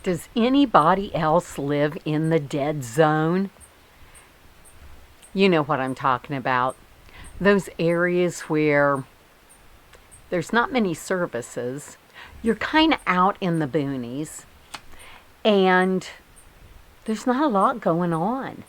Does anybody else live in the dead zone? You know what I'm talking about. Those areas where there's not many services. You're kind of out in the boonies, and there's not a lot going on.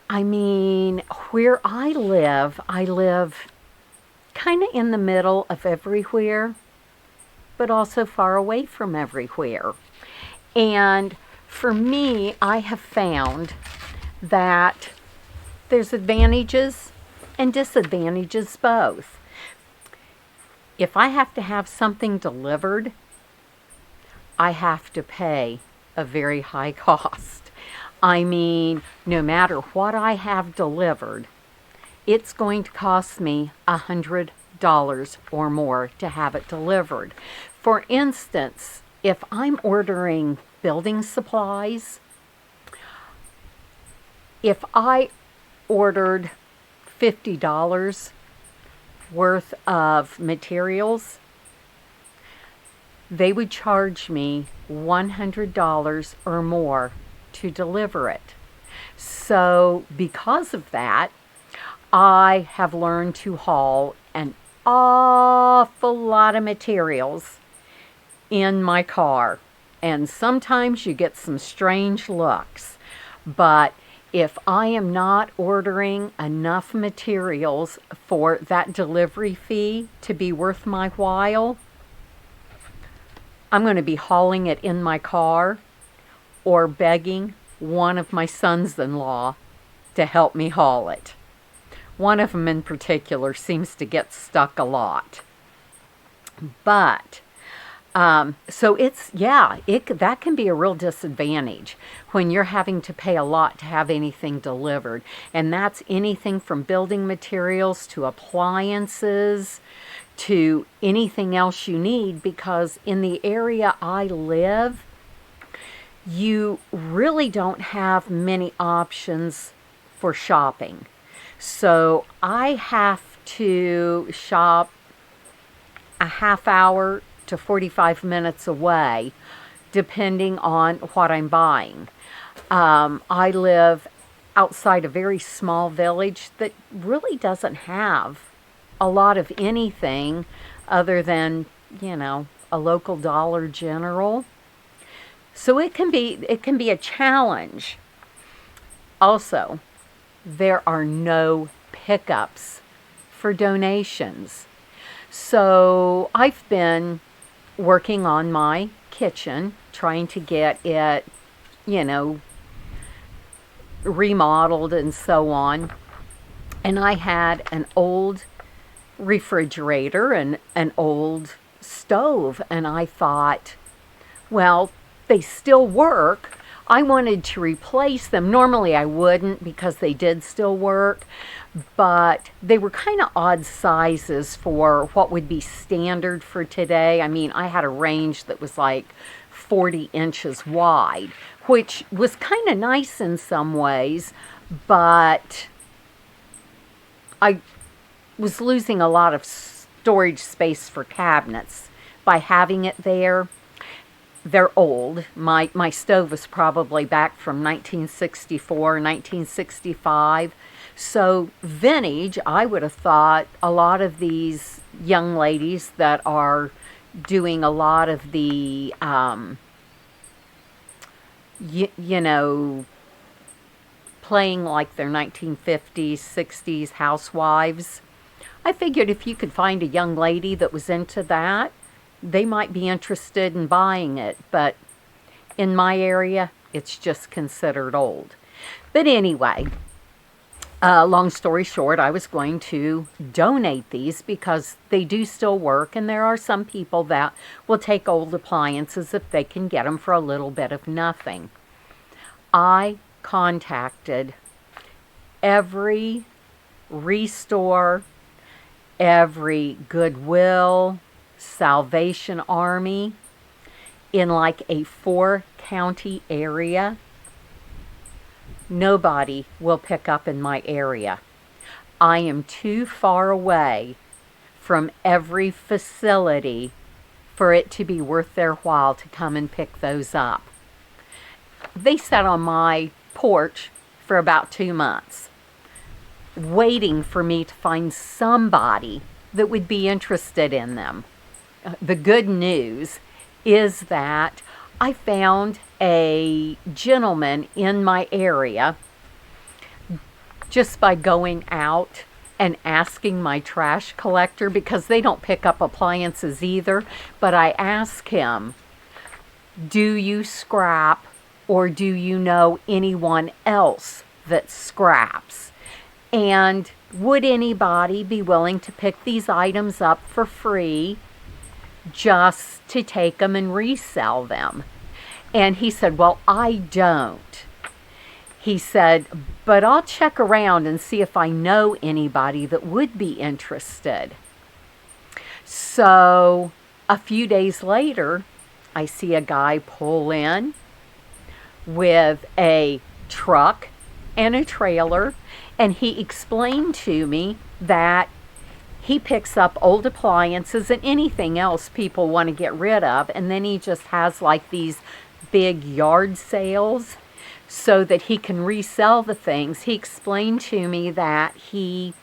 I mean, where I live kind of in the middle of everywhere, but also far away from everywhere. And for me, I have found that there's advantages and disadvantages both. If I have to have something delivered, I have to pay a very high cost. I mean, no matter what I have delivered, it's going to cost me $100 or more to have it delivered. For instance, if I'm ordering building supplies, if I ordered $50 worth of materials, they would charge me $100 or more to deliver it. So because of that, I have learned to haul an awful lot of materials in my car. And sometimes you get some strange looks. But if I am not ordering enough materials for that delivery fee to be worth my while, I'm going to be hauling it in my car or begging one of my sons-in-law to help me haul it. One of them in particular seems to get stuck a lot. But, so it's, yeah, that can be a real disadvantage when you're having to pay a lot to have anything delivered. And that's anything from building materials to appliances to anything else you need, because in the area I live, you really don't have many options for shopping. So I have to shop a half hour to 45 minutes away, depending on what I'm buying. I live outside a very small village that really doesn't have a lot of anything other than, a local Dollar General. So it can be a challenge. Also, there are no pickups for donations. So I've been working on my kitchen, trying to get it, remodeled and so on. And I had an old refrigerator and an old stove, and I thought, well, they still work. I wanted to replace them. Normally I wouldn't, because they did still work, but they were kind of odd sizes for what would be standard for today. I mean, I had a range that was like 40 inches wide, which was kind of nice in some ways, but I was losing a lot of storage space for cabinets by having it there. They're old. My stove is probably back from 1964, 1965. So vintage, I would have thought a lot of these young ladies that are doing a lot of the, playing like their 1950s, 60s housewives. I figured if you could find a young lady that was into that, they might be interested in buying it, but in my area, it's just considered old. But anyway, long story short, I was going to donate these because they do still work, and there are some people that will take old appliances if they can get them for a little bit of nothing. I contacted every Restore, every Goodwill, Salvation Army in like a 4-county area. Nobody will pick up in my area. I am too far away from every facility for it to be worth their while to come and pick those up. they sat on my porch for about 2 months, waiting for me to find somebody that would be interested in them. The good news is that I found a gentleman in my area just by going out and asking my trash collector, because they don't pick up appliances either. But I asked him, do you scrap, or do you know anyone else that scraps? And would anybody be willing to pick these items up for free just to take them and resell them? And he said, well, I don't. He said, but I'll check around and see if I know anybody that would be interested. So a few days later, I see a guy pull in with a truck and a trailer, and he explained to me that he picks up old appliances and anything else people want to get rid of, and then he just has like these big yard sales so that he can resell the things. He explained to me that he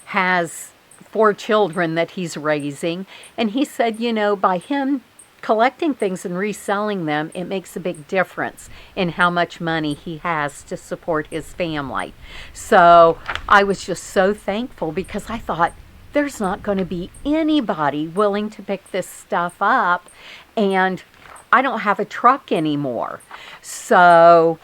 has 4 children that he's raising, and he said, you know, by him collecting things and reselling them, it makes a big difference in how much money he has to support his family. So I was just so thankful, because I thought, there's not going to be anybody willing to pick this stuff up, and I don't have a truck anymore. So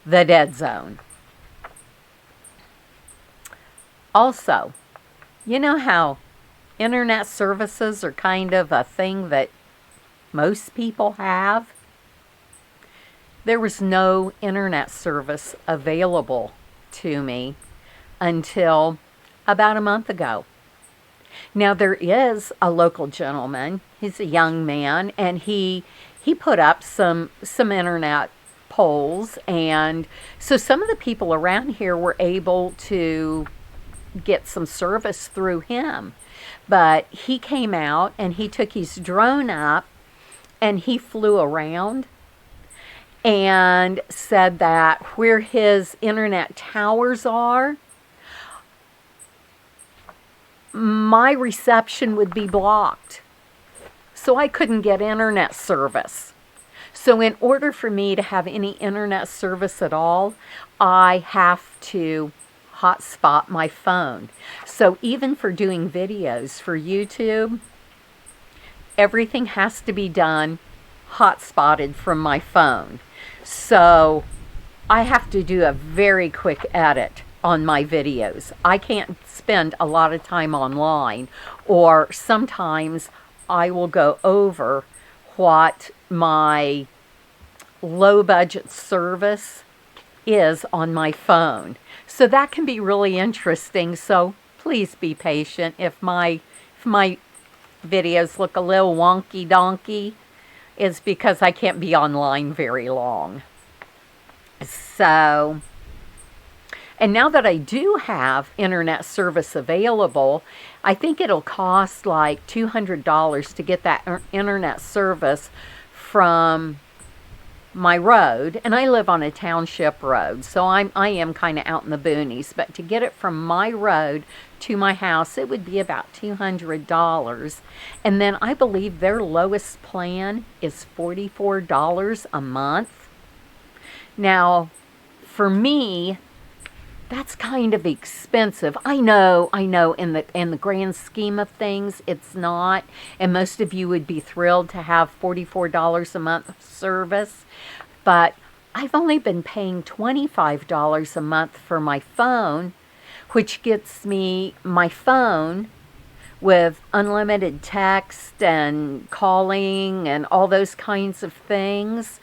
the dead zone. Also, you know how internet services are kind of a thing that most people have? There was no internet service available to me until about a month ago. Now, there is a local gentleman. He's a young man, and he put up some internet poles, and so some of the people around here were able to get some service through him. But he came out and he took his drone up and he flew around and said that where his internet towers are, my reception would be blocked. So I couldn't get internet service. So in order for me to have any internet service at all, I have to hotspot my phone. So even for doing videos for YouTube, everything has to be done hotspotted from my phone. So I have to do a very quick edit on my videos. I can't spend a lot of time online, or sometimes I will go over what my low budget service is on my phone. So that can be really interesting. So please be patient. If my videos look a little wonky donkey, it's because I can't be online very long. So, and now that I do have internet service available, I think it'll cost like $200 to get that internet service from my road. And I live on a township road, so I am kind of out in the boonies. But to get it from my road to my house, it would be about $200. And then I believe their lowest plan is $44 a month. Now, for me, that's kind of expensive. I know, in the grand scheme of things, it's not. And most of you would be thrilled to have $44 a month of service. But I've only been paying $25 a month for my phone, which gets me my phone with unlimited text and calling and all those kinds of things.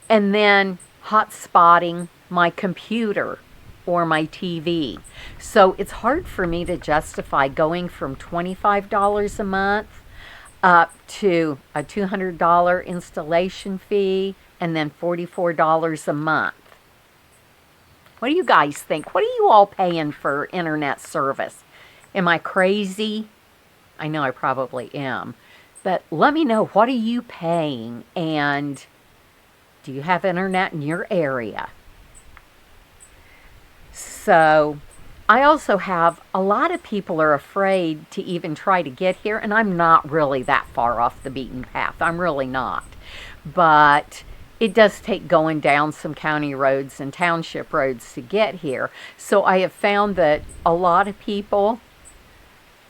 And then hotspotting my computer or my TV. So it's hard for me to justify going from $25 a month up to a $200 installation fee and then $44 a month. What do you guys think? What are you all paying for internet service? Am I crazy? I know I probably am. But let me know, what are you paying? And Do you have internet in your area? So I also have a lot of people are afraid to even try to get here, and I'm not really that far off the beaten path. I'm really not. But it does take going down some county roads and township roads to get here. So I have found that a lot of people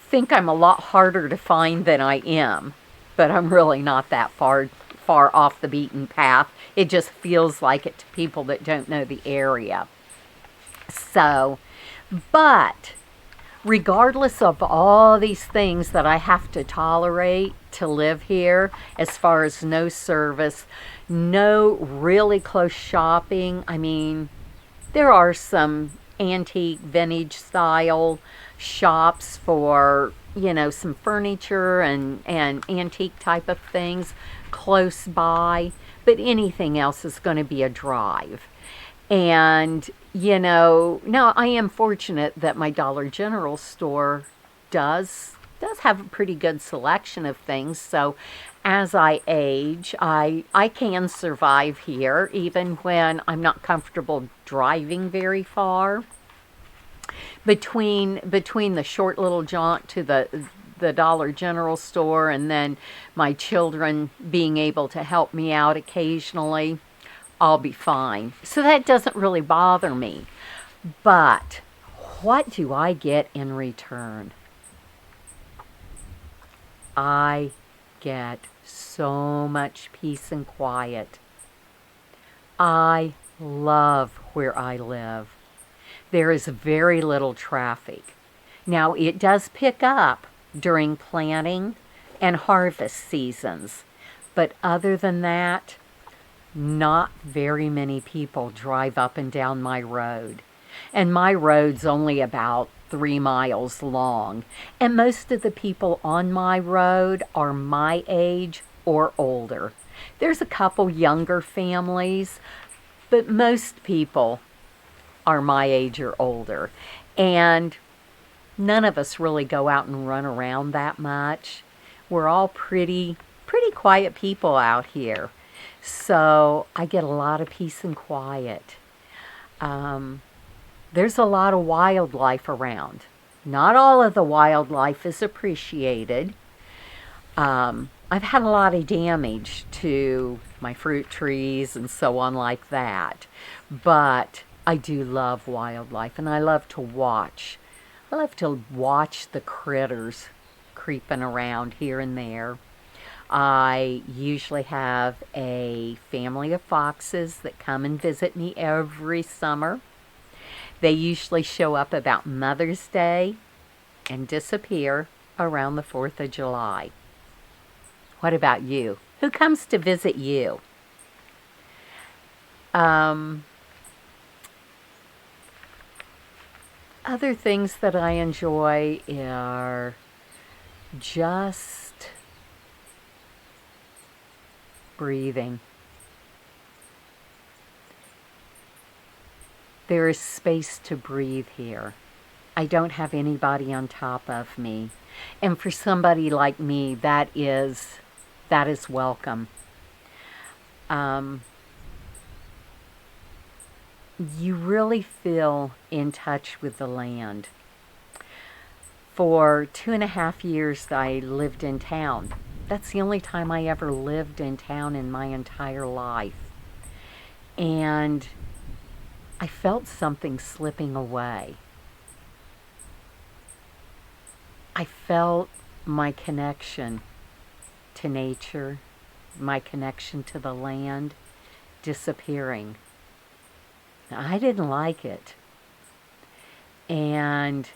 think I'm a lot harder to find than I am, but I'm really not that far off the beaten path. It just feels like it to people that don't know the area. So, but regardless of all these things that I have to tolerate to live here, as far as no service, no really close shopping, I mean, there are some antique vintage style shops for, some furniture and antique type of things close by, but anything else is going to be a drive. And, now I am fortunate that my Dollar General store does have a pretty good selection of things. So as I age, I can survive here even when I'm not comfortable driving very far. Between the short little jaunt to the Dollar General store and then my children being able to help me out occasionally, I'll be fine. So that doesn't really bother me. But what do I get in return? I get so much peace and quiet. I love where I live. There is very little traffic. Now, it does pick up during planting and harvest seasons, but other than that, not very many people drive up and down my road. And my road's only about 3 miles long. And most of the people on my road are my age or older. There's a couple younger families, but most people are my age or older. And none of us really go out and run around that much. We're all pretty quiet people out here. So I get a lot of peace and quiet. There's a lot of wildlife around. Not all of the wildlife is appreciated. I've had a lot of damage to my fruit trees and so on like that. But I do love wildlife, and I love to watch. I love to watch the critters creeping around here and there. I usually have a family of foxes that come and visit me every summer. They usually show up about Mother's Day and disappear around the 4th of July. What about you? Who comes to visit you? Other things that I enjoy are just breathing. There is space to breathe here. I don't have anybody on top of me. And for somebody like me, that is welcome. You really feel in touch with the land. For 2.5 years, I lived in town. That's the only time I ever lived in town in my entire life. And I felt something slipping away. I felt my connection to nature, my connection to the land disappearing. I didn't like it. And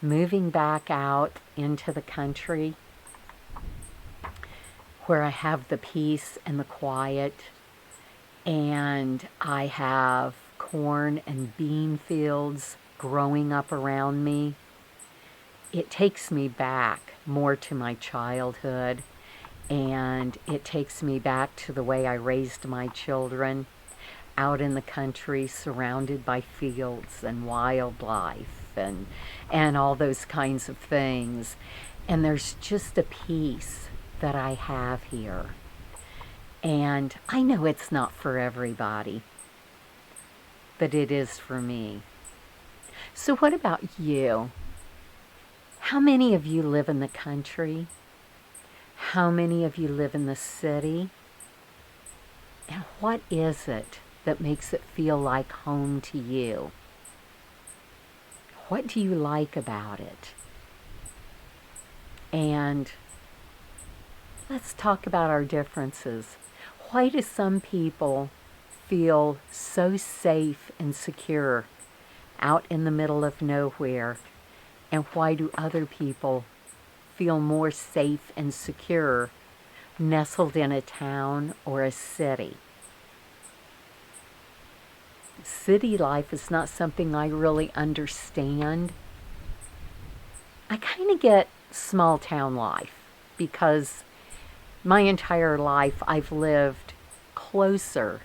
moving back out into the country where I have the peace and the quiet, and I have corn and bean fields growing up around me, it takes me back more to my childhood, and it takes me back to the way I raised my children out in the country, surrounded by fields and wildlife and all those kinds of things. And there's just a peace that I have here. And I know it's not for everybody, but it is for me. So what about you? How many of you live in the country? How many of you live in the city? And what is it that makes it feel like home to you? What do you like about it? And let's talk about our differences. Why do some people feel so safe and secure out in the middle of nowhere? And why do other people feel more safe and secure nestled in a town or a city? City life is not something I really understand. I kind of get small town life because my entire life I've lived closer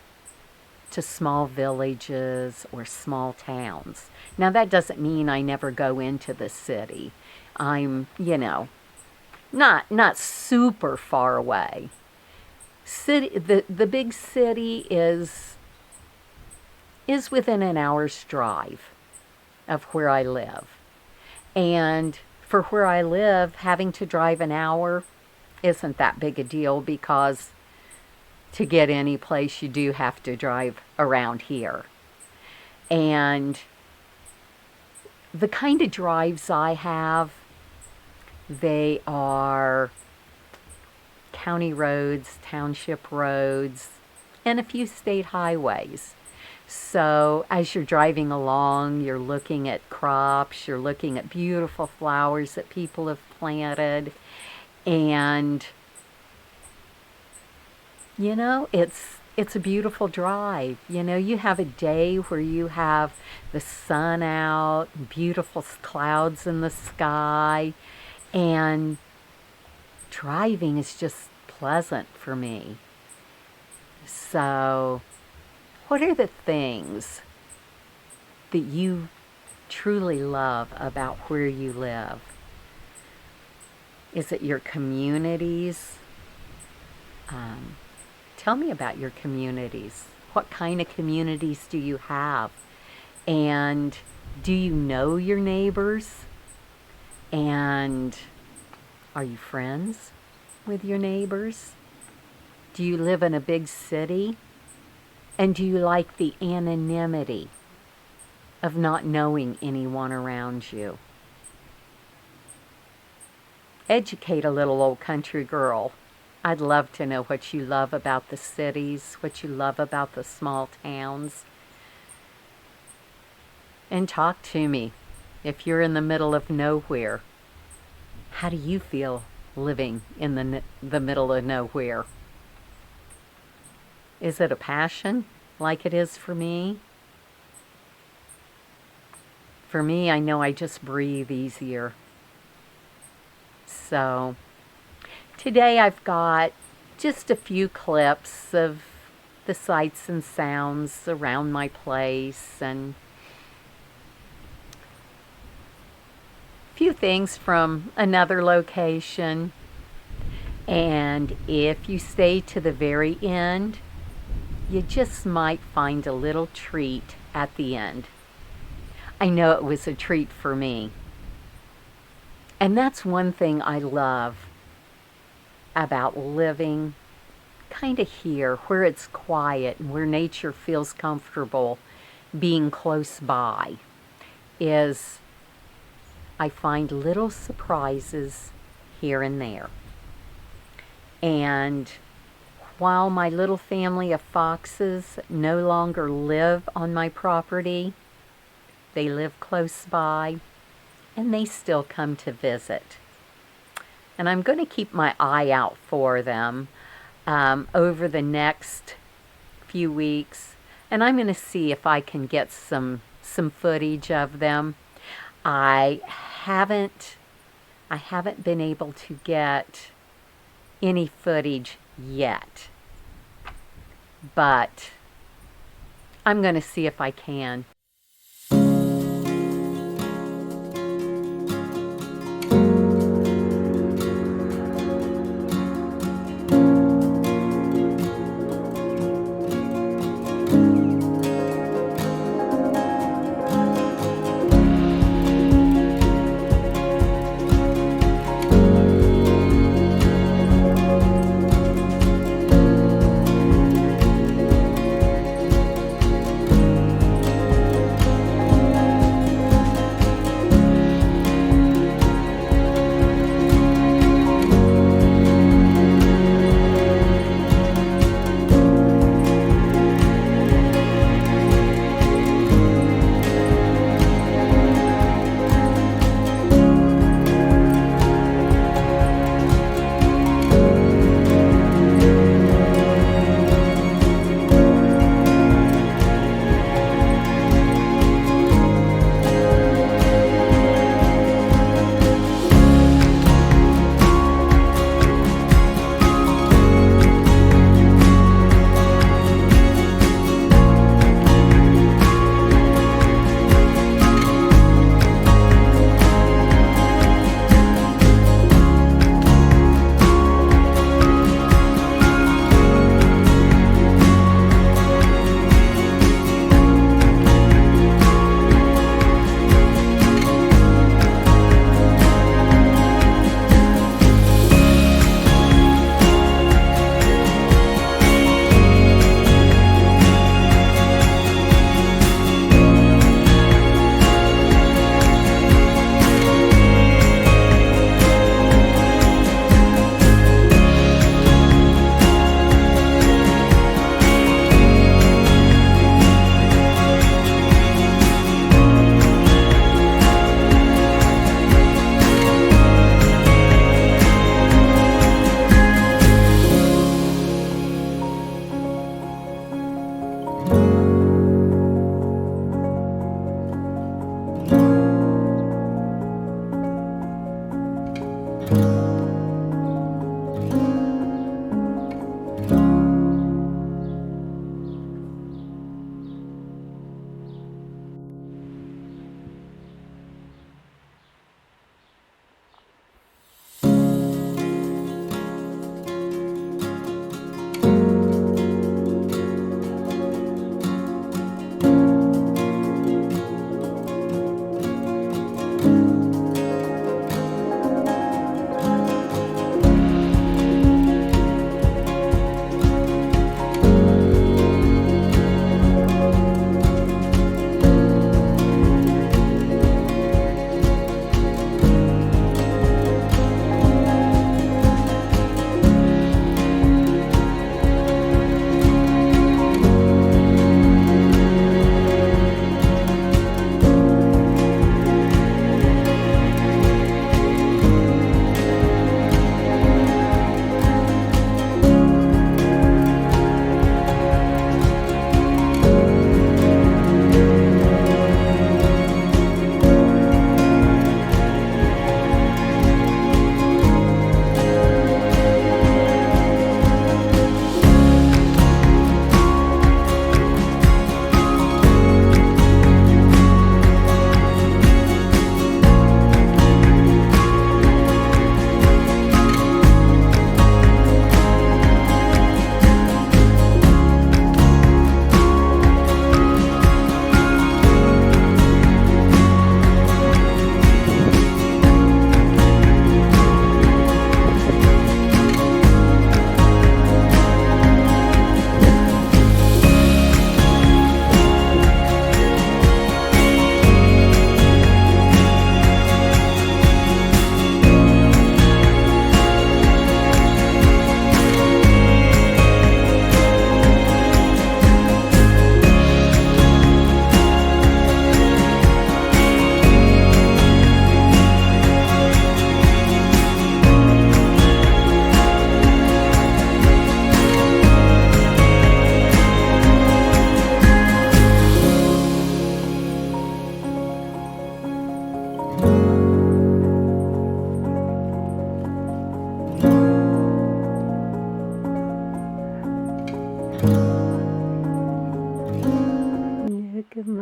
to small villages or small towns. Now that doesn't mean I never go into the city. I'm, not super far away. The big city is within an hour's drive of where I live. And for where I live, having to drive an hour isn't that big a deal because to get any place you do have to drive around here. And the kind of drives I have, they are county roads, township roads, and a few state highways. So as you're driving along, you're looking at crops, you're looking at beautiful flowers that people have planted, and it's a beautiful drive. You have a day where you have the sun out, beautiful clouds in the sky, and driving is just pleasant for me. So what are the things that you truly love about where you live? Is it your communities? Tell me about your communities. What kind of communities do you have? And do you know your neighbors? And are you friends with your neighbors? Do you live in a big city? And do you like the anonymity of not knowing anyone around you? Educate a little old country girl. I'd love to know what you love about the cities, what you love about the small towns. And talk to me. If you're in the middle of nowhere, how do you feel living in the middle of nowhere? Is it a passion like it is for me? For me, I know I just breathe easier. So today I've got just a few clips of the sights and sounds around my place and a few things from another location. And if you stay to the very end, you just might find a little treat at the end. I know it was a treat for me. And that's one thing I love about living kind of here, where it's quiet and where nature feels comfortable being close by, is I find little surprises here and there. And while my little family of foxes no longer live on my property, they live close by, and they still come to visit. And I'm going to keep my eye out for them over the next few weeks, and I'm going to see if I can get some footage of them. I haven't been able to get any footage yet, but I'm going to see if I can.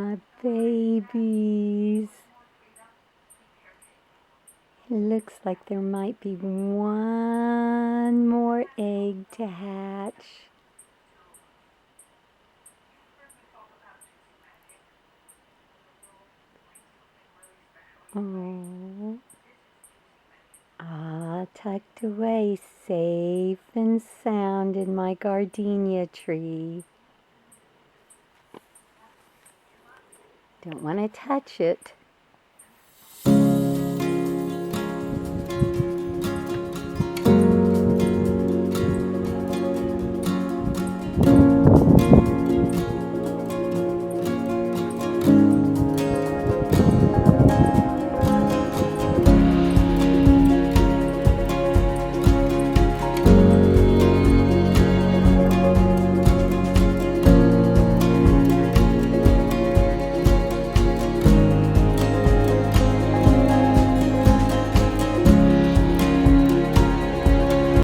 my babies. It looks like there might be one more egg to hatch. Oh, tucked away safe and sound in my gardenia tree. Don't want to touch it.